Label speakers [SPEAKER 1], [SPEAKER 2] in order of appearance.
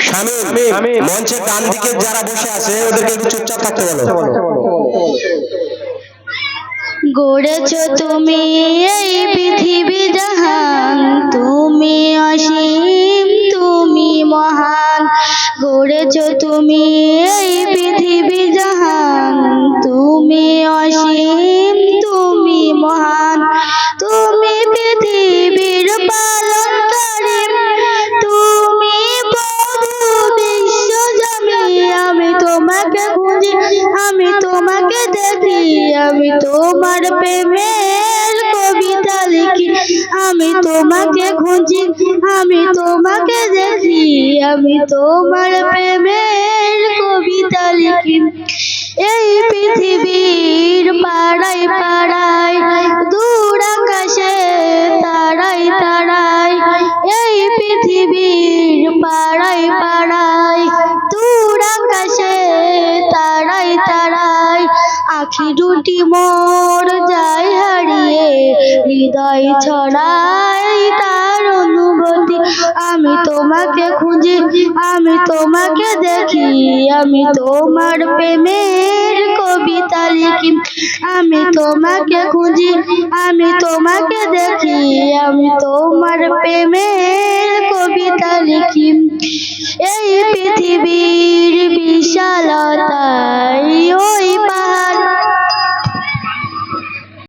[SPEAKER 1] শামীম, মঞ্চের ডান দিকে যারা বসে আছে ওদেরকে একটু চুপচাপ থাকতে বলো।
[SPEAKER 2] গড়েছ তুমি এই পৃথিবী জাহান, তুমি অসীম তুমি মহান। গড়েছ তুমি এই পৃথিবী জাহান, তুমি অসীম তুমি মহান। তুমি পৃথিবীর পালনকারী, তুমি প্রভু বিশ্বজনী। আমি তোমাকে খুঁজি, আমি তোমাকে দেখি, আমি তোমার প্রেমের কবিতা লিখি। আমি তোমাকে খুঁজি, আমি তোমাকে দেখি, আমি তোমার প্রেমের কবিতা লিখি। এই পৃথিবীর পাড়ায় পাড়ায়, দূর আকাশে তারাই তারাই। এই পৃথিবীর পাড়ায় পাড়ায়, দূর আকাশে তারাই তারাই। আখি দুটি মোর যায় হারিয়ে, হৃদয় ছড়ায় তার অনুভূতি। আমি তোমাকে খুঁজি, আমি তোমাকে দেখি, আমি তোমার প্রেমের কবিতা লিখি। আমি তোমাকে খুঁজি, আমি তোমাকে দেখি, আমি তোমার প্রেমের কবিতা লিখি। এই পৃথিবীর বিশালতায়